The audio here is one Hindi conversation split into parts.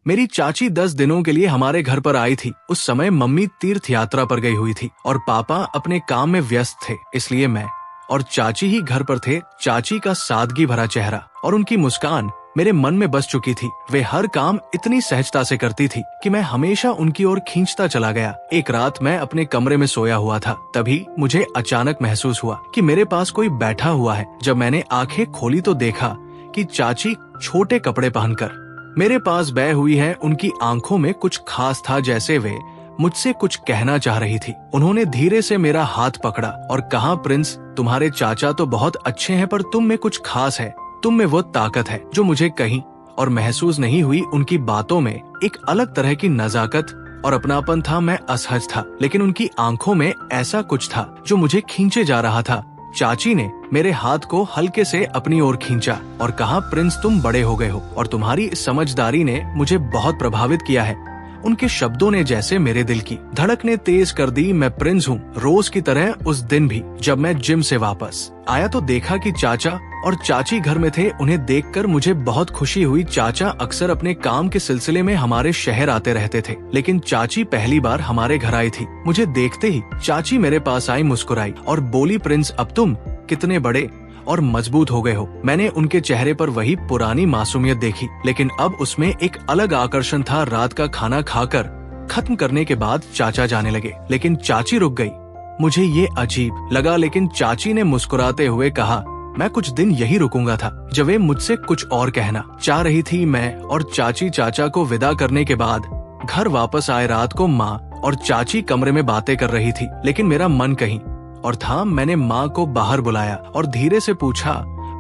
मेरी चाची 10 दिनों के लिए हमारे घर पर आई थी। उस समय मम्मी तीर्थ यात्रा पर गई हुई थी और पापा अपने काम में व्यस्त थे, इसलिए मैं और चाची ही घर पर थे। चाची का सादगी भरा चेहरा और उनकी मुस्कान मेरे मन में बस चुकी थी। वे हर काम इतनी सहजता से करती थी कि मैं हमेशा उनकी ओर खींचता चला गया। एक रात मैं अपने कमरे में सोया हुआ था, तभी मुझे अचानक महसूस हुआ कि मेरे पास कोई बैठा हुआ है। जब मैंने आंखें खोली तो देखा कि चाची छोटे कपड़े पहनकर मेरे पास बैठी हुई है। उनकी आंखों में कुछ खास था, जैसे वे मुझसे कुछ कहना चाह रही थी। उन्होंने धीरे से मेरा हाथ पकड़ा और कहा, प्रिंस, तुम्हारे चाचा तो बहुत अच्छे हैं, पर तुम में कुछ खास है। तुम में वो ताकत है जो मुझे कहीं और महसूस नहीं हुई। उनकी बातों में एक अलग तरह की नजाकत और अपनापन था। मैं असहज था, लेकिन उनकी आंखों में ऐसा कुछ था जो मुझे खींचे जा रहा था। चाची ने मेरे हाथ को हल्के से अपनी ओर खींचा और कहा, प्रिंस, तुम बड़े हो गए हो और तुम्हारी समझदारी ने मुझे बहुत प्रभावित किया है। उनके शब्दों ने जैसे मेरे दिल की धड़कने तेज कर दी। मैं प्रिंस हूँ, रोज की तरह उस दिन भी जब मैं जिम से वापस आया तो देखा कि चाचा और चाची घर में थे। उन्हें देखकर मुझे बहुत खुशी हुई। चाचा अक्सर अपने काम के सिलसिले में हमारे शहर आते रहते थे, लेकिन चाची पहली बार हमारे घर आई थी। मुझे देखते ही चाची मेरे पास आई, मुस्कुराई और बोली, प्रिंस, अब तुम कितने बड़े और मजबूत हो गए हो। मैंने उनके चेहरे पर वही पुरानी मासूमियत देखी, लेकिन अब उसमें एक अलग आकर्षण था। रात का खाना खाकर खत्म करने के बाद चाचा जाने लगे, लेकिन चाची रुक गई। मुझे ये अजीब लगा, लेकिन चाची ने मुस्कुराते हुए कहा, मैं कुछ दिन यही रुकूंगा था। जब वे मुझसे कुछ और कहना चाह रही थी, मैं और चाची चाचा को विदा करने के बाद घर वापस आए। रात को माँ और चाची कमरे में बातें कर रही थी, लेकिन मेरा मन कहीं और था। मैंने माँ को बाहर बुलाया और धीरे से पूछा,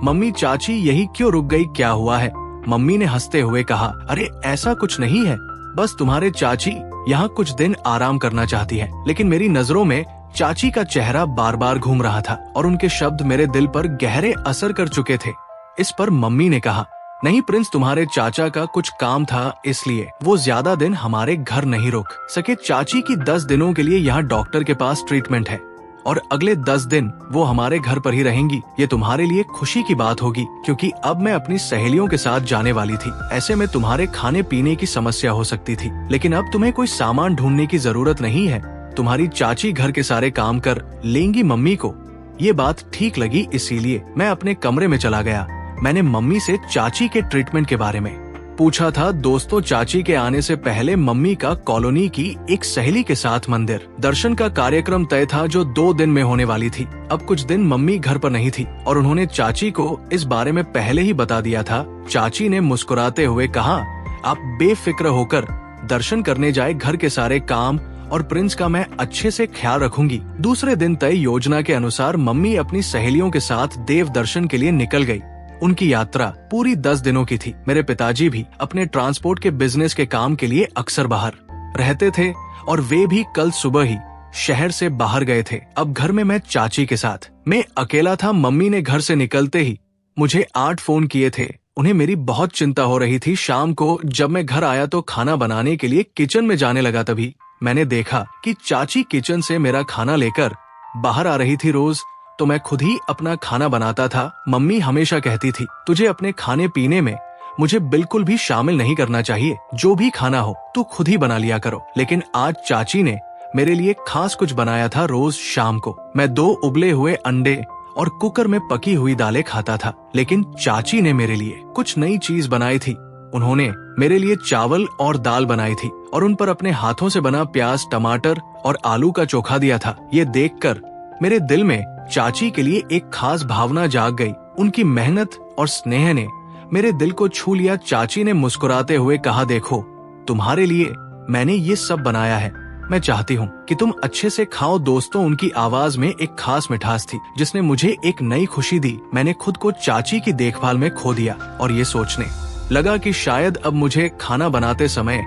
मम्मी, चाची यही क्यों रुक गई, क्या हुआ है? मम्मी ने हंसते हुए कहा, अरे ऐसा कुछ नहीं है, बस तुम्हारे चाची यहाँ कुछ दिन आराम करना चाहती है। लेकिन मेरी नजरों में चाची का चेहरा बार बार घूम रहा था और उनके शब्द मेरे दिल पर गहरे असर कर चुके थे। इस पर मम्मी ने कहा, नहीं प्रिंस, तुम्हारे चाचा का कुछ काम था, इसलिए वो ज्यादा दिन हमारे घर नहीं रुक सके। चाची की 10 दिनों के लिए यहाँ डॉक्टर के पास ट्रीटमेंट है और अगले 10 दिन वो हमारे घर पर ही रहेंगी। ये तुम्हारे लिए खुशी की बात होगी, क्योंकि अब मैं अपनी सहेलियों के साथ जाने वाली थी। ऐसे में तुम्हारे खाने पीने की समस्या हो सकती थी, लेकिन अब तुम्हें कोई सामान ढूंढने की जरूरत नहीं है। तुम्हारी चाची घर के सारे काम कर लेंगी। मम्मी को ये बात ठीक लगी, इसीलिए मैं अपने कमरे में चला गया। मैंने मम्मी से चाची के ट्रीटमेंट के बारे में पूछा था। दोस्तों, चाची के आने से पहले मम्मी का कॉलोनी की एक सहेली के साथ मंदिर दर्शन का कार्यक्रम तय था, जो 2 दिन में होने वाली थी। अब कुछ दिन मम्मी घर पर नहीं थी और उन्होंने चाची को इस बारे में पहले ही बता दिया था। चाची ने मुस्कुराते हुए कहा, आप बेफिक्र होकर दर्शन करने जाए, घर के सारे काम और प्रिंस का मैं अच्छे से ख्याल रखूंगी। दूसरे दिन तय योजना के अनुसार मम्मी अपनी सहेलियों के साथ देव दर्शन के लिए निकल गई। उनकी यात्रा पूरी 10 दिनों की थी। मेरे पिताजी भी अपने ट्रांसपोर्ट के बिजनेस के काम के लिए अक्सर बाहर रहते थे और वे भी कल सुबह ही शहर से बाहर गए थे। अब घर में मैं चाची के साथ मैं अकेला था। मम्मी ने घर से निकलते ही मुझे 8 फोन किए थे। उन्हें मेरी बहुत चिंता हो रही थी। शाम को जब मैं घर आया तो खाना बनाने के लिए किचन में जाने लगा, तभी मैंने देखा कि चाची किचन से मेरा खाना लेकर बाहर आ रही थी। रोज तो मैं खुद ही अपना खाना बनाता था। मम्मी हमेशा कहती थी, तुझे अपने खाने पीने में मुझे बिल्कुल भी शामिल नहीं करना चाहिए, जो भी खाना हो तू खुद ही बना लिया करो। लेकिन आज चाची ने मेरे लिए खास कुछ बनाया था। रोज शाम को मैं 2 उबले हुए अंडे और कुकर में पकी हुई दालें खाता था, लेकिन चाची ने मेरे लिए कुछ नई चीज बनाई थी। उन्होंने मेरे लिए चावल और दाल बनाई थी और उन पर अपने हाथों से बना प्याज, टमाटर और आलू का चोखा दिया था। ये देखकर मेरे दिल में चाची के लिए एक खास भावना जाग गई। उनकी मेहनत और स्नेह ने मेरे दिल को छू लिया। चाची ने मुस्कुराते हुए कहा, देखो, तुम्हारे लिए मैंने ये सब बनाया है। मैं चाहती हूँ कि तुम अच्छे से खाओ। दोस्तों, उनकी आवाज में एक खास मिठास थी जिसने मुझे एक नई खुशी दी। मैंने खुद को चाची की देखभाल में खो दिया और ये सोचने लगा कि शायद अब मुझे खाना बनाते समय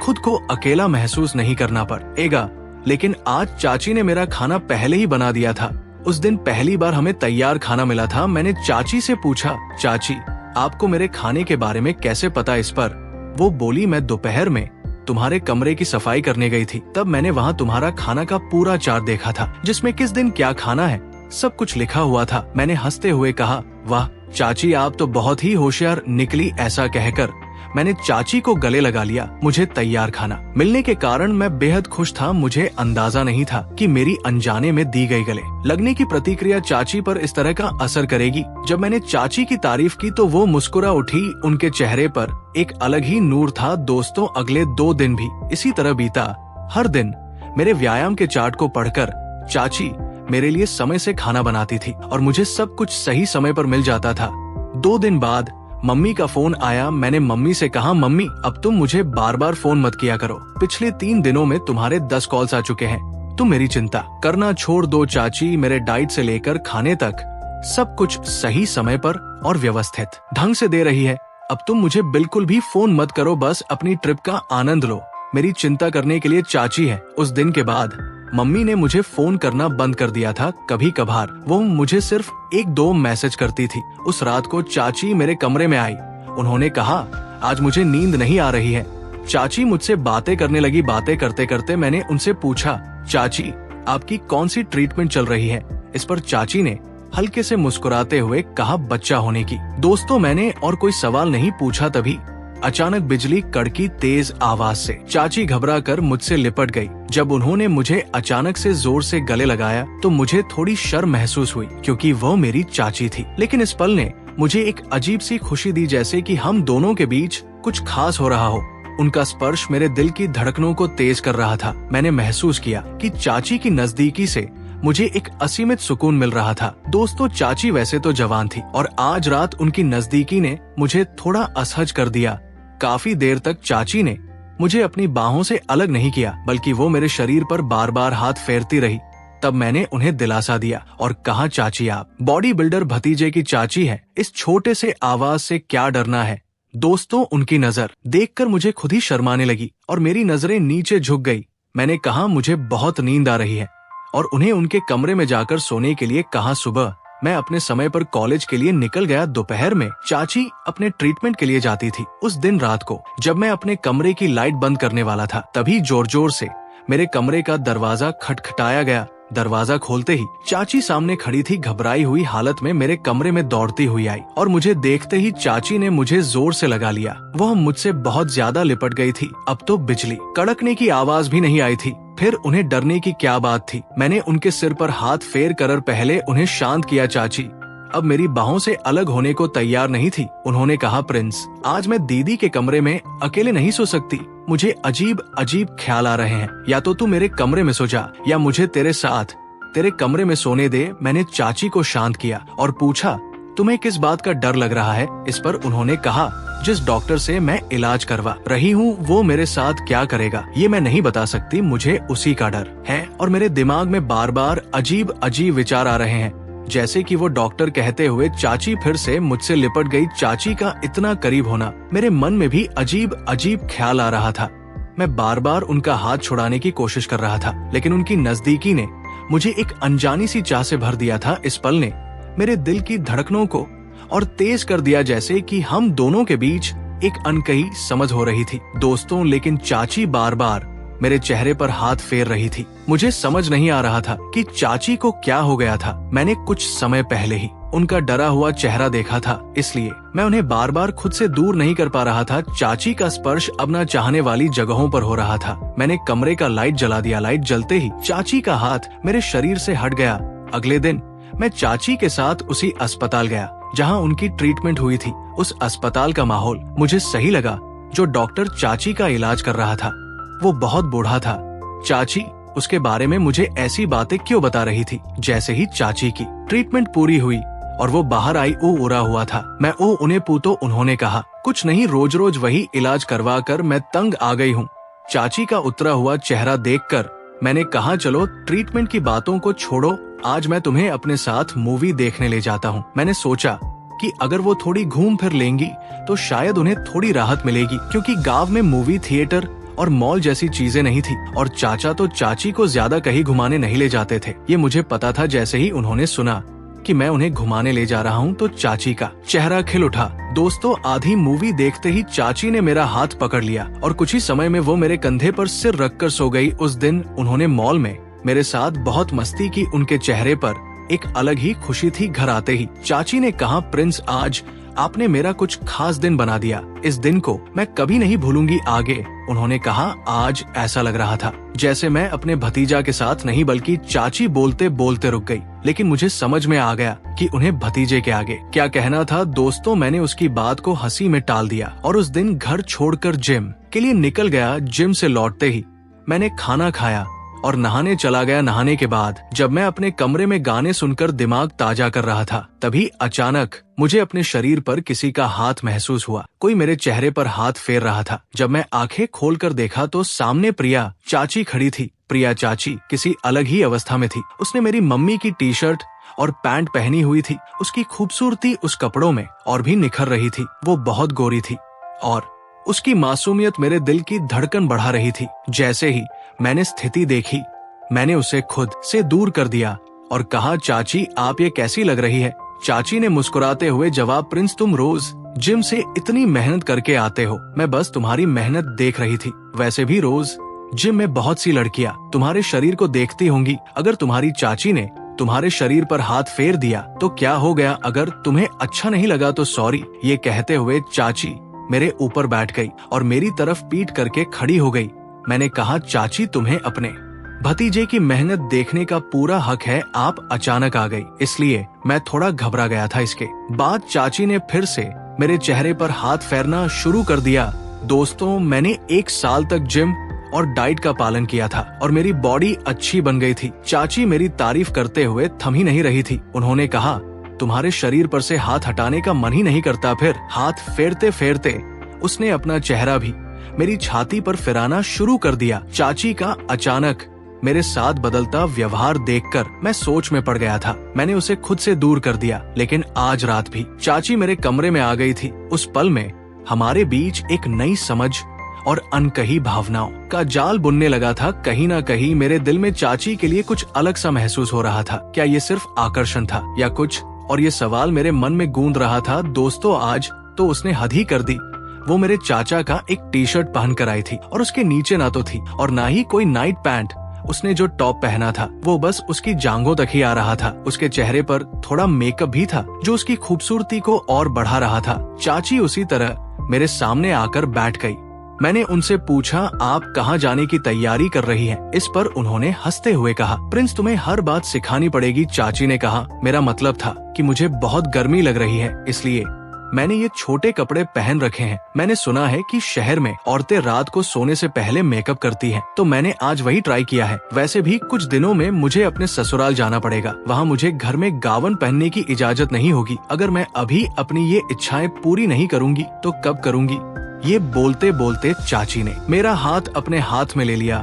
खुद को अकेला महसूस नहीं करना पड़ेगा। लेकिन आज चाची ने मेरा खाना पहले ही बना दिया था। उस दिन पहली बार हमें तैयार खाना मिला था। मैंने चाची से पूछा, चाची, आपको मेरे खाने के बारे में कैसे पता? इस पर वो बोली, मैं दोपहर में तुम्हारे कमरे की सफाई करने गई थी, तब मैंने वहाँ तुम्हारा खाना का पूरा चार्ट देखा था, जिसमें किस दिन क्या खाना है सब कुछ लिखा हुआ था। मैंने हंसते हुए कहा, वाह चाची, आप तो बहुत ही होशियार निकली। ऐसा कहकर मैंने चाची को गले लगा लिया। मुझे तैयार खाना मिलने के कारण मैं बेहद खुश था। मुझे अंदाजा नहीं था कि मेरी अनजाने में दी गई गले लगने की प्रतिक्रिया चाची पर इस तरह का असर करेगी। जब मैंने चाची की तारीफ की तो वो मुस्कुरा उठी। उनके चेहरे पर एक अलग ही नूर था। दोस्तों, अगले 2 दिन भी इसी तरह बीता। हर दिन मेरे व्यायाम के चार्ट को पढ़कर चाची मेरे लिए समय से खाना बनाती थी और मुझे सब कुछ सही समय पर मिल जाता था। 2 दिन बाद मम्मी का फोन आया। मैंने मम्मी से कहा, मम्मी अब तुम मुझे बार बार फोन मत किया करो। पिछले 3 दिनों में तुम्हारे 10 कॉल्स आ चुके हैं। तुम मेरी चिंता करना छोड़ दो चाची। मेरे डाइट से लेकर खाने तक सब कुछ सही समय पर और व्यवस्थित ढंग से दे रही है। अब तुम मुझे बिल्कुल भी फोन मत करो, बस अपनी ट्रिप का आनंद लो। मेरी चिंता करने के लिए चाची है। उस दिन के बाद मम्मी ने मुझे फोन करना बंद कर दिया था। कभी कभार वो मुझे सिर्फ 1-2 मैसेज करती थी। उस रात को चाची मेरे कमरे में आई। उन्होंने कहा, आज मुझे नींद नहीं आ रही है। चाची मुझसे बातें करने लगी। बातें करते करते मैंने उनसे पूछा, चाची आपकी कौन सी ट्रीटमेंट चल रही है? इस पर चाची ने हल्के से मुस्कुराते हुए कहा, बच्चा होने की। दोस्तों, मैंने और कोई सवाल नहीं पूछा। तभी अचानक बिजली कड़की तेज आवाज से। चाची घबरा कर मुझसे लिपट गई। जब उन्होंने मुझे अचानक से जोर से गले लगाया तो मुझे थोड़ी शर्म महसूस हुई, क्योंकि वो मेरी चाची थी। लेकिन इस पल ने मुझे एक अजीब सी खुशी दी, जैसे कि हम दोनों के बीच कुछ खास हो रहा हो। उनका स्पर्श मेरे दिल की धड़कनों को तेज कर रहा था। मैंने महसूस किया कि चाची की नजदीकी से मुझे एक असीमित सुकून मिल रहा था। दोस्तों, चाची वैसे तो जवान थी और आज रात उनकी नजदीकी ने मुझे थोड़ा असहज कर दिया। काफी देर तक चाची ने मुझे अपनी बाहों से अलग नहीं किया, बल्कि वो मेरे शरीर पर बार बार हाथ फेरती रही। तब मैंने उन्हें दिलासा दिया और कहा, चाची आप बॉडी बिल्डर भतीजे की चाची हैं। इस छोटे से आवाज से क्या डरना है? दोस्तों, उनकी नजर देखकर मुझे खुद ही शर्माने लगी और मेरी नजरें नीचे झुक गई। मैंने कहा, मुझे बहुत नींद आ रही है और उन्हें उनके कमरे में जाकर सोने के लिए कहा। सुबह मैं अपने समय पर कॉलेज के लिए निकल गया। दोपहर में चाची अपने ट्रीटमेंट के लिए जाती थी। उस दिन रात को जब मैं अपने कमरे की लाइट बंद करने वाला था, तभी जोर जोर से मेरे कमरे का दरवाजा खटखटाया गया। दरवाजा खोलते ही चाची सामने खड़ी थी। घबराई हुई हालत में मेरे कमरे में दौड़ती हुई आई और मुझे देखते ही चाची ने मुझे जोर से लगा लिया। वह मुझसे बहुत ज्यादा लिपट गई थी। अब तो बिजली कड़कने की आवाज भी नहीं आई थी। फिर उन्हें डरने की क्या बात थी? मैंने उनके सिर पर हाथ फेर कर पहले उन्हें शांत किया। चाची अब मेरी बाहों से अलग होने को तैयार नहीं थी। उन्होंने कहा, प्रिंस आज मैं दीदी के कमरे में अकेले नहीं सो सकती। मुझे अजीब अजीब ख्याल आ रहे हैं। या तो तू मेरे कमरे में सो जा या मुझे तेरे साथ तेरे कमरे में सोने दे। मैंने चाची को शांत किया और पूछा, तुम्हें किस बात का डर लग रहा है? इस पर उन्होंने कहा, जिस डॉक्टर से मैं इलाज करवा रही हूँ वो मेरे साथ क्या करेगा ये मैं नहीं बता सकती। मुझे उसी का डर है और मेरे दिमाग में बार बार अजीब अजीब विचार आ रहे हैं, जैसे कि वो डॉक्टर। कहते हुए चाची फिर से मुझसे लिपट गई। चाची का इतना करीब होना, मेरे मन में भी अजीब अजीब ख्याल आ रहा था। मैं बार बार उनका हाथ छुड़ाने की कोशिश कर रहा था, लेकिन उनकी नजदीकी ने मुझे एक अनजानी सी चाह से भर दिया था। इस पल ने मेरे दिल की धड़कनों को और तेज कर दिया, जैसे कि हम दोनों के बीच एक अनकही समझ हो रही थी। दोस्तों, लेकिन चाची बार बार मेरे चेहरे पर हाथ फेर रही थी। मुझे समझ नहीं आ रहा था कि चाची को क्या हो गया था। मैंने कुछ समय पहले ही उनका डरा हुआ चेहरा देखा था, इसलिए मैं उन्हें बार बार खुद से दूर नहीं कर पा रहा था। चाची का स्पर्श अब न चाहने वाली जगहों पर हो रहा था। मैंने कमरे का लाइट जला दिया। लाइट जलते ही चाची का हाथ मेरे शरीर से हट गया। अगले दिन मैं चाची के साथ उसी अस्पताल गया जहां उनकी ट्रीटमेंट हुई थी। उस अस्पताल का माहौल मुझे सही लगा। जो डॉक्टर चाची का इलाज कर रहा था वो बहुत बूढ़ा था। चाची उसके बारे में मुझे ऐसी बातें क्यों बता रही थी? जैसे ही चाची की ट्रीटमेंट पूरी हुई और वो बाहर आई, उरा हुआ था। मैं उन्हें पूतो उन्होंने कहा, कुछ नहीं, रोज रोज वही इलाज करवा कर मैं तंग आ गई हूँ। चाची का उतरा हुआ चेहरा देखकर मैंने कहा, चलो ट्रीटमेंट की बातों को छोड़ो, आज मैं तुम्हें अपने साथ मूवी देखने ले जाता हूँ। मैंने सोचा कि अगर वो थोड़ी घूम फिर लेंगी तो शायद उन्हें थोड़ी राहत मिलेगी, क्योंकि गांव में मूवी थिएटर और मॉल जैसी चीजें नहीं थी और चाचा तो चाची को ज्यादा कहीं घुमाने नहीं ले जाते थे। ये मुझे पता था। जैसे ही उन्होंने सुना कि मैं उन्हें घुमाने ले जा रहा हूँ तो चाची का चेहरा खिल उठा। दोस्तों, आधी मूवी देखते ही चाची ने मेरा हाथ पकड़ लिया और कुछ ही समय में वो मेरे कंधे पर सिर रखकर सो गई। उस दिन उन्होंने मॉल में मेरे साथ बहुत मस्ती की। उनके चेहरे पर एक अलग ही खुशी थी। घर आते ही चाची ने कहा, प्रिंस आज आपने मेरा कुछ खास दिन बना दिया। इस दिन को मैं कभी नहीं भूलूंगी आगे। उन्होंने कहा, आज ऐसा लग रहा था जैसे मैं अपने भतीजा के साथ नहीं बल्कि चाची बोलते बोलते रुक गई। लेकिन मुझे समझ में आ गया कि उन्हें भतीजे के आगे क्या कहना था। दोस्तों, मैंने उसकी बात को हंसी में टाल दिया और उस दिन घर छोड़कर जिम के लिए निकल गया। जिम से लौटते ही मैंने खाना खाया और नहाने चला गया। नहाने के बाद जब मैं अपने कमरे में गाने सुनकर दिमाग ताजा कर रहा था, तभी अचानक मुझे अपने शरीर पर किसी का हाथ महसूस हुआ। कोई मेरे चेहरे पर हाथ फेर रहा था। जब मैं आंखें खोलकर देखा तो सामने प्रिया चाची खड़ी थी। प्रिया चाची किसी अलग ही अवस्था में थी। उसने मेरी मम्मी की टी शर्ट और पैंट पहनी हुई थी। उसकी खूबसूरती उस कपड़ों में और भी निखर रही थी। वो बहुत गोरी थी और उसकी मासूमियत मेरे दिल की धड़कन बढ़ा रही थी। जैसे ही मैंने स्थिति देखी, मैंने उसे खुद से दूर कर दिया और कहा, चाची आप ये कैसी लग रही है। चाची ने मुस्कुराते हुए जवाब, प्रिंस तुम रोज जिम से इतनी मेहनत करके आते हो, मैं बस तुम्हारी मेहनत देख रही थी। वैसे भी रोज जिम में बहुत सी लड़कियां तुम्हारे शरीर को देखती होंगी। अगर तुम्हारी चाची ने तुम्हारे शरीर पर हाथ फेर दिया तो क्या हो गया, अगर तुम्हें अच्छा नहीं लगा तो सॉरी। ये कहते हुए चाची मेरे ऊपर बैठ गई और मेरी तरफ पीठ करके खड़ी हो गई। मैंने कहा, चाची तुम्हें अपने भतीजे की मेहनत देखने का पूरा हक है। आप अचानक आ गई इसलिए मैं थोड़ा घबरा गया था। इसके बाद चाची ने फिर से मेरे चेहरे पर हाथ फेरना शुरू कर दिया। दोस्तों, मैंने 1 साल तक जिम और डाइट का पालन किया था और मेरी बॉडी अच्छी बन गई थी। चाची मेरी तारीफ करते हुए थम ही नहीं रही थी। उन्होंने कहा, तुम्हारे शरीर पर से हाथ हटाने का मन ही नहीं करता। फिर हाथ फेरते फेरते उसने अपना चेहरा भी मेरी छाती पर फिराना शुरू कर दिया। चाची का अचानक मेरे साथ बदलता व्यवहार देखकर मैं सोच में पड़ गया था। मैंने उसे खुद से दूर कर दिया। लेकिन आज रात भी चाची मेरे कमरे में आ गई थी। उस पल में हमारे बीच एक नई समझ और अनकही भावनाओं का जाल बुनने लगा था। कहीं ना कहीं मेरे दिल में चाची के लिए कुछ अलग सा महसूस हो रहा था। क्या ये सिर्फ आकर्षण था या कुछ और? ये सवाल मेरे मन में गूंज रहा था। दोस्तों, आज तो उसने हद ही कर दी। वो मेरे चाचा का एक टी शर्ट पहन कर आई थी और उसके नीचे ना तो थी और ना ही कोई नाइट पैंट। उसने जो टॉप पहना था वो बस उसकी जांघों तक ही आ रहा था। उसके चेहरे पर थोड़ा मेकअप भी था जो उसकी खूबसूरती को और बढ़ा रहा था। चाची उसी तरह मेरे सामने आकर बैठ गई। मैंने उनसे पूछा, आप कहाँ जाने की तैयारी कर रही हैं? इस पर उन्होंने हंसते हुए कहा, प्रिंस तुम्हें हर बात सिखानी पड़ेगी। चाची ने कहा, मेरा मतलब था कि मुझे बहुत गर्मी लग रही है इसलिए मैंने ये छोटे कपड़े पहन रखे हैं। मैंने सुना है कि शहर में औरतें रात को सोने से पहले मेकअप करती हैं, तो मैंने आज वही ट्राई किया है। वैसे भी कुछ दिनों में मुझे अपने ससुराल जाना पड़ेगा। वहाँ मुझे घर में गावन पहनने की इजाजत नहीं होगी। अगर मैं अभी अपनी ये इच्छाएं पूरी नहीं करूँगी तो कब करूँगी? ये बोलते बोलते चाची ने मेरा हाथ अपने हाथ में ले लिया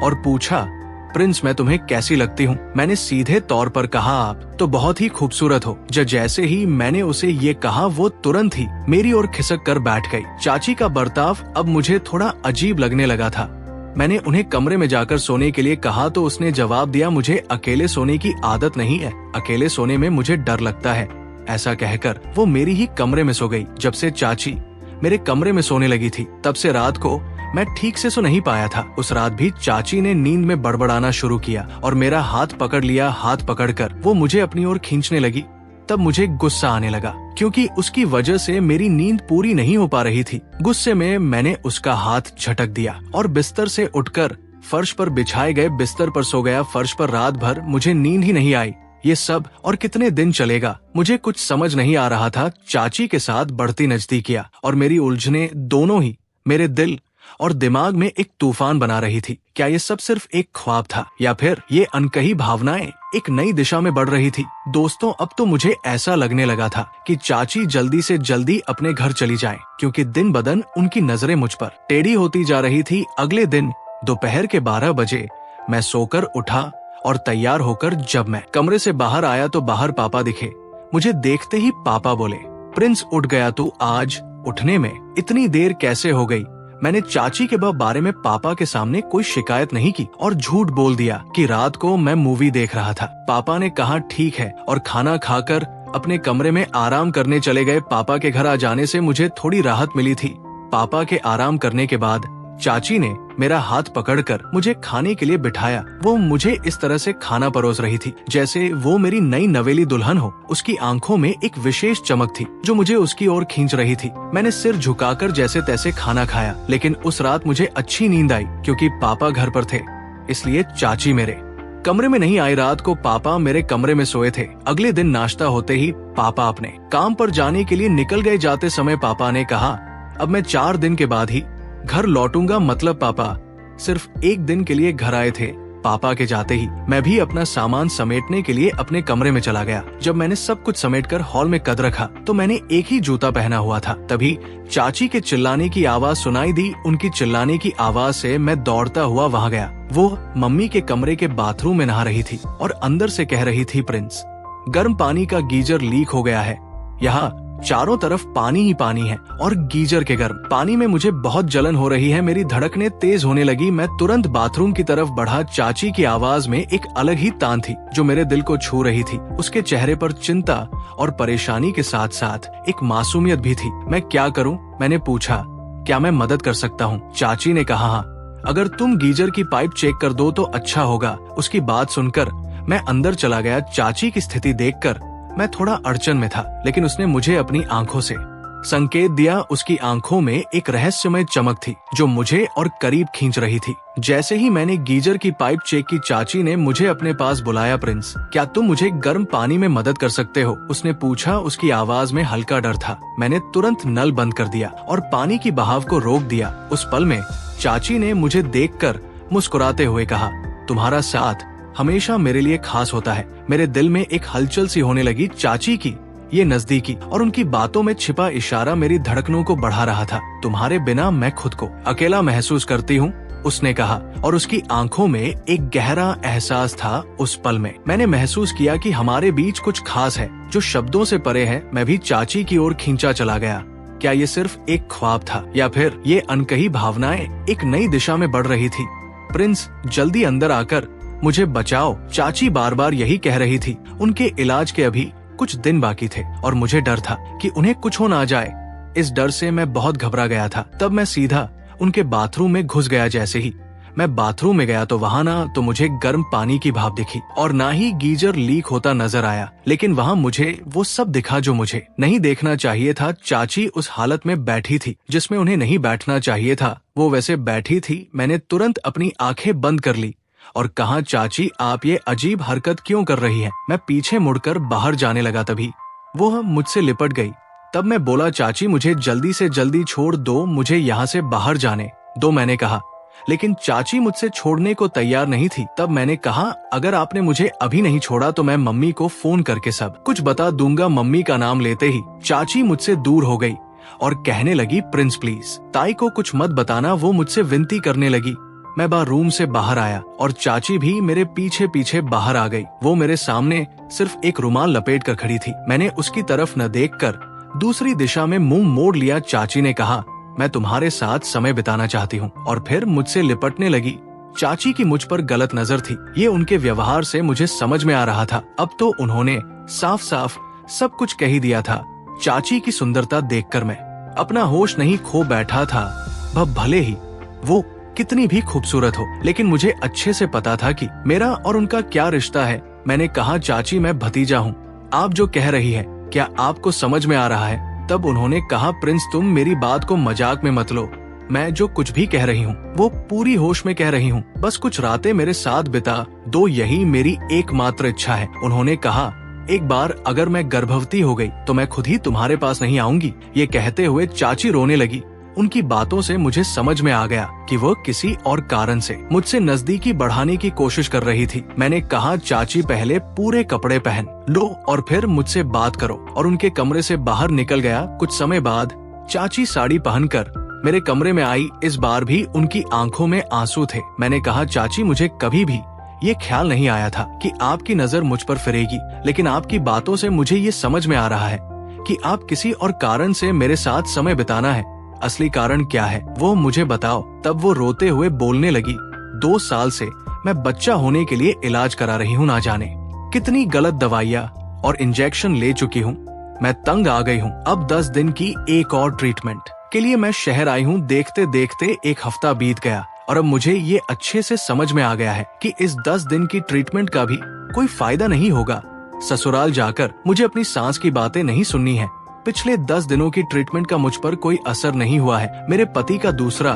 और पूछा, प्रिंस मैं तुम्हें कैसी लगती हूँ? मैंने सीधे तौर पर कहा, आप तो बहुत ही खूबसूरत हो। जैसे ही मैंने उसे ये कहा वो तुरंत ही मेरी ओर खिसक कर बैठ गई। चाची का बर्ताव अब मुझे थोड़ा अजीब लगने लगा था। मैंने उन्हें कमरे में जाकर सोने के लिए कहा तो उसने जवाब दिया, मुझे अकेले सोने की आदत नहीं है, अकेले सोने में मुझे डर लगता है। ऐसा कहकर वो मेरी ही कमरे में सो गई। जब से चाची मेरे कमरे में सोने लगी थी तब से रात को मैं ठीक से सो नहीं पाया था। उस रात भी चाची ने नींद में बड़बड़ाना शुरू किया और मेरा हाथ पकड़ लिया। हाथ पकड़कर वो मुझे अपनी ओर खींचने लगी। तब मुझे गुस्सा आने लगा क्योंकि उसकी वजह से मेरी नींद पूरी नहीं हो पा रही थी। गुस्से में मैंने उसका हाथ झटक दिया और बिस्तर से उठकर फर्श पर बिछाए गए बिस्तर पर सो गया। फर्श पर रात भर मुझे नींद ही नहीं आई। ये सब और कितने दिन चलेगा मुझे कुछ समझ नहीं आ रहा था। चाची के साथ बढ़ती नजदीकियां और मेरी उलझने दोनों ही मेरे दिल और दिमाग में एक तूफान बना रही थी। क्या ये सब सिर्फ एक ख्वाब था या फिर ये अनकही भावनाएं एक नई दिशा में बढ़ रही थी? दोस्तों, अब तो मुझे ऐसा लगने लगा था कि चाची जल्दी से जल्दी अपने घर चली जाए क्योंकि दिन बदन उनकी नजरें मुझ पर टेढ़ी होती जा रही थी। अगले दिन दोपहर के 12 बजे मैं सोकर उठा और तैयार होकर जब मैं कमरे से बाहर आया तो बाहर पापा दिखे। मुझे देखते ही पापा बोले, प्रिंस उठ गया तू? आज उठने में इतनी देर कैसे हो गई? मैंने चाची के बारे में पापा के सामने कोई शिकायत नहीं की और झूठ बोल दिया कि रात को मैं मूवी देख रहा था। पापा ने कहा ठीक है और खाना खाकर अपने कमरे में आराम करने चले गए। पापा के घर आ जाने से मुझे थोड़ी राहत मिली थी। पापा के आराम करने के बाद चाची ने मेरा हाथ पकड़कर मुझे खाने के लिए बिठाया। वो मुझे इस तरह से खाना परोस रही थी जैसे वो मेरी नई नवेली दुल्हन हो। उसकी आंखों में एक विशेष चमक थी जो मुझे उसकी ओर खींच रही थी। मैंने सिर झुकाकर जैसे तैसे खाना खाया, लेकिन उस रात मुझे अच्छी नींद आई क्योंकि पापा घर पर थे, इसलिए चाची मेरे कमरे में नहीं आई। रात को पापा मेरे कमरे में सोए थे। अगले दिन नाश्ता होते ही पापा अपने काम पर जाने के लिए निकल गए। जाते समय पापा ने कहा, अब मैं 4 दिन के बाद ही घर लौटूंगा। मतलब पापा सिर्फ 1 दिन के लिए घर आए थे। पापा के जाते ही मैं भी अपना सामान समेटने के लिए अपने कमरे में चला गया। जब मैंने सब कुछ समेटकर हॉल में कद रखा तो मैंने एक ही जूता पहना हुआ था। तभी चाची के चिल्लाने की आवाज सुनाई दी। उनकी चिल्लाने की आवाज से मैं दौड़ता हुआ वहां गया। वो मम्मी के कमरे के बाथरूम में नहा रही थी और अंदर से कह रही थी, प्रिंस, गर्म पानी का गीजर लीक हो गया है। यहाँ चारों तरफ पानी ही पानी है और गीजर के गर्म पानी में मुझे बहुत जलन हो रही है। मेरी धड़कनें तेज होने लगी। मैं तुरंत बाथरूम की तरफ बढ़ा। चाची की आवाज में एक अलग ही तान थी जो मेरे दिल को छू रही थी। उसके चेहरे पर चिंता और परेशानी के साथ साथ एक मासूमियत भी थी। मैं क्या करूं? मैंने पूछा, क्या मैं मदद कर सकता हूं? चाची ने कहा, हाँ, अगर तुम गीजर की पाइप चेक कर दो तो अच्छा होगा। उसकी बात सुनकर मैं अंदर चला गया। चाची की स्थिति देखकर मैं थोड़ा अड़चन में था, लेकिन उसने मुझे अपनी आंखों से संकेत दिया। उसकी आंखों में एक रहस्यमय चमक थी जो मुझे और करीब खींच रही थी। जैसे ही मैंने गीजर की पाइप चेक की, चाची ने मुझे अपने पास बुलाया। प्रिंस, क्या तुम मुझे गर्म पानी में मदद कर सकते हो? उसने पूछा। उसकी आवाज में हल्का डर था। मैंने तुरंत नल बंद कर दिया और पानी की बहाव को रोक दिया। उस पल में चाची ने मुझे देखकर मुस्कुराते हुए कहा, तुम्हारा साथ हमेशा मेरे लिए खास होता है। मेरे दिल में एक हलचल सी होने लगी। चाची की ये नजदीकी और उनकी बातों में छिपा इशारा मेरी धड़कनों को बढ़ा रहा था। तुम्हारे बिना मैं खुद को अकेला महसूस करती हूँ, उसने कहा, और उसकी आंखों में एक गहरा एहसास था। उस पल में मैंने महसूस किया कि हमारे बीच कुछ खास है जो शब्दों से परे है। मैं भी चाची की ओर खींचा चला गया। क्या ये सिर्फ एक ख्वाब था या फिर ये अनकही भावनाएं एक नई दिशा में बढ़ रही थी? प्रिंस, जल्दी अंदर आकर मुझे बचाओ, चाची बार बार यही कह रही थी। उनके इलाज के अभी कुछ दिन बाकी थे और मुझे डर था कि उन्हें कुछ हो ना जाए। इस डर से मैं बहुत घबरा गया था। तब मैं सीधा उनके बाथरूम में घुस गया। जैसे ही मैं बाथरूम में गया तो वहाँ ना तो मुझे गर्म पानी की भाप दिखी और ना ही गीजर लीक होता नजर आया, लेकिन वहाँ मुझे वो सब दिखा जो मुझे नहीं देखना चाहिए था। चाची उस हालत में बैठी थी जिसमें उन्हें नहीं बैठना चाहिए था। वो वैसे बैठी थी। मैंने तुरंत अपनी आंखें बंद कर ली और कहा, चाची, आप ये अजीब हरकत क्यों कर रही हैं? मैं पीछे मुड़कर बाहर जाने लगा। तभी वो मुझसे लिपट गई। तब मैं बोला, चाची, मुझे जल्दी से जल्दी छोड़ दो, मुझे यहाँ से बाहर जाने दो, मैंने कहा। लेकिन चाची मुझसे छोड़ने को तैयार नहीं थी। तब मैंने कहा, अगर आपने मुझे अभी नहीं छोड़ा तो मैं मम्मी को फोन करके सब कुछ बता दूंगा। मम्मी का नाम लेते ही चाची मुझसे दूर हो गई और कहने लगी, प्रिंस प्लीज ताई को कुछ मत बताना। वो मुझसे विनती करने लगी। मैं रूम से बाहर आया और चाची भी मेरे पीछे पीछे बाहर आ गई। वो मेरे सामने सिर्फ एक रुमाल लपेट कर खड़ी थी। मैंने उसकी तरफ न देखकर दूसरी दिशा में मुंह मोड़ लिया। चाची ने कहा, मैं तुम्हारे साथ समय बिताना चाहती हूँ, और फिर मुझसे लिपटने लगी। चाची की मुझ पर गलत नजर थी। ये उनके व्यवहार से मुझे समझ में आ रहा था। अब तो उन्होंने साफ साफ सब कुछ कह ही दिया था। चाची की सुंदरता देखकर मैं अपना होश नहीं खो बैठा था। भले ही वो कितनी भी खूबसूरत हो, लेकिन मुझे अच्छे से पता था कि मेरा और उनका क्या रिश्ता है। मैंने कहा, चाची, मैं भतीजा हूँ। आप जो कह रही है क्या आपको समझ में आ रहा है? तब उन्होंने कहा, प्रिंस, तुम मेरी बात को मजाक में मत लो। मैं जो कुछ भी कह रही हूँ वो पूरी होश में कह रही हूँ। बस कुछ रातें मेरे साथ बिता दो, यही मेरी एकमात्र इच्छा है। उन्होंने कहा, एक बार अगर मैं गर्भवती हो गई तो मैं खुद ही तुम्हारे पास नहीं आऊंगी। ये कहते हुए चाची रोने लगी। उनकी बातों से मुझे समझ में आ गया कि वो किसी और कारण से मुझसे नजदीकी बढ़ाने की कोशिश कर रही थी। मैंने कहा, चाची, पहले पूरे कपड़े पहन लो और फिर मुझसे बात करो, और उनके कमरे से बाहर निकल गया। कुछ समय बाद चाची साड़ी पहनकर मेरे कमरे में आई। इस बार भी उनकी आंखों में आंसू थे। मैंने कहा, चाची, मुझे कभी भी ये ख्याल नहीं आया था कि आपकी नजर मुझ पर फिरेगी, लेकिन आपकी बातों से मुझे ये समझ में आ रहा है कि आप किसी और कारण से मेरे साथ समय बिताना है। असली कारण क्या है वो मुझे बताओ। तब वो रोते हुए बोलने लगी, 2 साल से मैं बच्चा होने के लिए इलाज करा रही हूँ। ना जाने कितनी गलत दवाइयाँ और इंजेक्शन ले चुकी हूँ। मैं तंग आ गई हूँ। अब 10 दिन की एक और ट्रीटमेंट के लिए मैं शहर आई हूँ। देखते देखते 1 हफ्ता बीत गया और अब मुझे ये अच्छे से समझ में आ गया है कि इस 10 दिन की ट्रीटमेंट का भी कोई फायदा नहीं होगा। ससुराल जाकर मुझे अपनी सास की बातें नहीं सुननी है। पिछले 10 दिनों की ट्रीटमेंट का मुझ पर कोई असर नहीं हुआ है। मेरे पति का दूसरा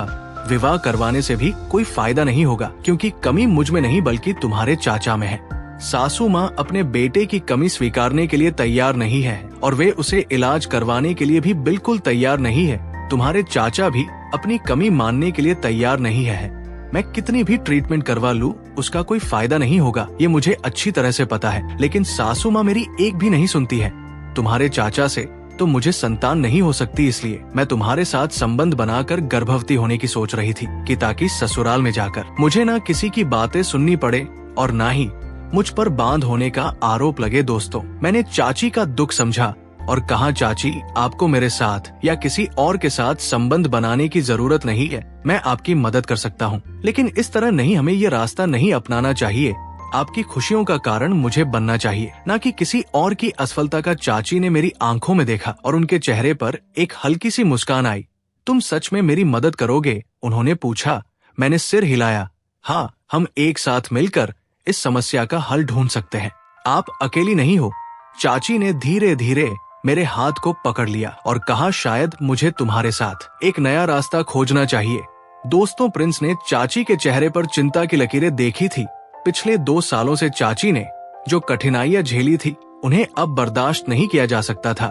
विवाह करवाने से भी कोई फायदा नहीं होगा, क्योंकि कमी मुझ में नहीं बल्कि तुम्हारे चाचा में है। सासू माँ अपने बेटे की कमी स्वीकारने के लिए तैयार नहीं है और वे उसे इलाज करवाने के लिए भी बिल्कुल तैयार नहीं है। तुम्हारे चाचा भी अपनी कमी मानने के लिए तैयार नहीं है। मैं कितनी भी ट्रीटमेंट करवा लूं, उसका कोई फायदा नहीं होगा, ये मुझे अच्छी तरह से पता है। लेकिन सासू माँ मेरी एक भी नहीं सुनती है। तुम्हारे चाचा से तो मुझे संतान नहीं हो सकती, इसलिए मैं तुम्हारे साथ संबंध बनाकर गर्भवती होने की सोच रही थी कि ताकि ससुराल में जाकर मुझे ना किसी की बातें सुननी पड़े और ना ही मुझ पर बांध होने का आरोप लगे। दोस्तों, मैंने चाची का दुख समझा और कहा, चाची, आपको मेरे साथ या किसी और के साथ संबंध बनाने की जरूरत नहीं है। मैं आपकी मदद कर सकता हूँ, लेकिन इस तरह नहीं। हमें ये रास्ता नहीं अपनाना चाहिए। आपकी खुशियों का कारण मुझे बनना चाहिए, ना कि किसी और की असफलता का। चाची ने मेरी आंखों में देखा और उनके चेहरे पर एक हल्की सी मुस्कान आई। तुम सच में मेरी मदद करोगे? उन्होंने पूछा। मैंने सिर हिलाया। हाँ, हम एक साथ मिलकर इस समस्या का हल ढूंढ सकते हैं। आप अकेली नहीं हो। चाची ने धीरे धीरे मेरे हाथ को पकड़ लिया और कहा, शायद मुझे तुम्हारे साथ एक नया रास्ता खोजना चाहिए। दोस्तों, प्रिंस ने चाची के चेहरे पर चिंता की लकीरें देखी थी। पिछले 2 सालों से चाची ने जो कठिनाइयां झेली थी, उन्हें अब बर्दाश्त नहीं किया जा सकता था।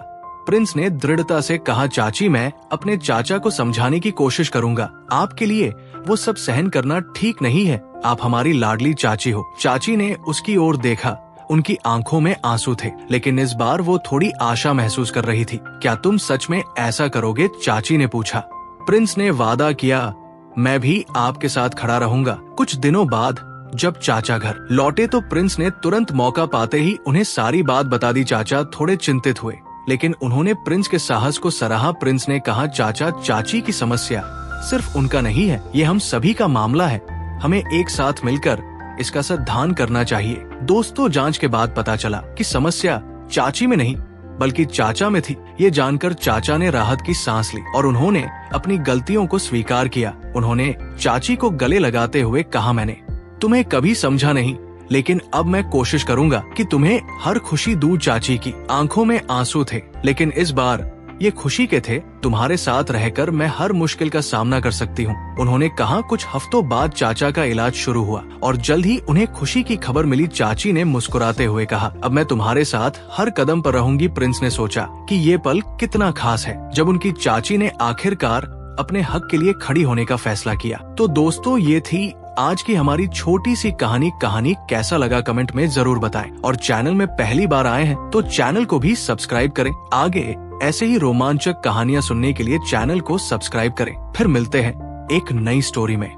प्रिंस ने दृढ़ता से कहा, चाची, मैं अपने चाचा को समझाने की कोशिश करूंगा। आपके लिए वो सब सहन करना ठीक नहीं है। आप हमारी लाडली चाची हो। चाची ने उसकी ओर देखा। उनकी आंखों में आंसू थे, लेकिन इस बार वो थोड़ी आशा महसूस कर रही थी। क्या तुम सच में ऐसा करोगे? चाची ने पूछा। प्रिंस ने वादा किया, मैं भी आपके साथ खड़ा रहूंगा। कुछ दिनों बाद जब चाचा घर लौटे तो प्रिंस ने तुरंत मौका पाते ही उन्हें सारी बात बता दी। चाचा थोड़े चिंतित हुए, लेकिन उन्होंने प्रिंस के साहस को सराहा। प्रिंस ने कहा, चाचा, चाची की समस्या सिर्फ उनका नहीं है, ये हम सभी का मामला है। हमें एक साथ मिलकर इसका समाधान करना चाहिए। दोस्तों, जांच के बाद पता चला कि समस्या चाची में नहीं बल्कि चाचा में थी। ये जानकर चाचा ने राहत की सांस ली और उन्होंने अपनी गलतियों को स्वीकार किया। उन्होंने चाची को गले लगाते हुए कहा, मैंने तुम्हें कभी समझा नहीं, लेकिन अब मैं कोशिश करूंगा कि तुम्हें हर खुशी दूं। चाची की आंखों में आंसू थे, लेकिन इस बार ये खुशी के थे, तुम्हारे साथ रहकर मैं हर मुश्किल का सामना कर सकती हूँ। उन्होंने कहा। कुछ हफ्तों बाद चाचा का इलाज शुरू हुआ और जल्द ही उन्हें खुशी की खबर मिली। चाची ने मुस्कुराते हुए कहा, अब मैं तुम्हारे साथ हर कदम पर रहूंगी। प्रिंस ने सोचा कि ये पल कितना खास है जब उनकी चाची ने आखिरकार अपने हक के लिए खड़ी होने का फैसला किया। तो दोस्तों, ये थी आज की हमारी छोटी सी कहानी कैसा लगा कमेंट में जरूर बताएं और चैनल में पहली बार आए हैं तो चैनल को भी सब्सक्राइब करें। आगे ऐसे ही रोमांचक कहानियां सुनने के लिए चैनल को सब्सक्राइब करें। फिर मिलते हैं एक नई स्टोरी में।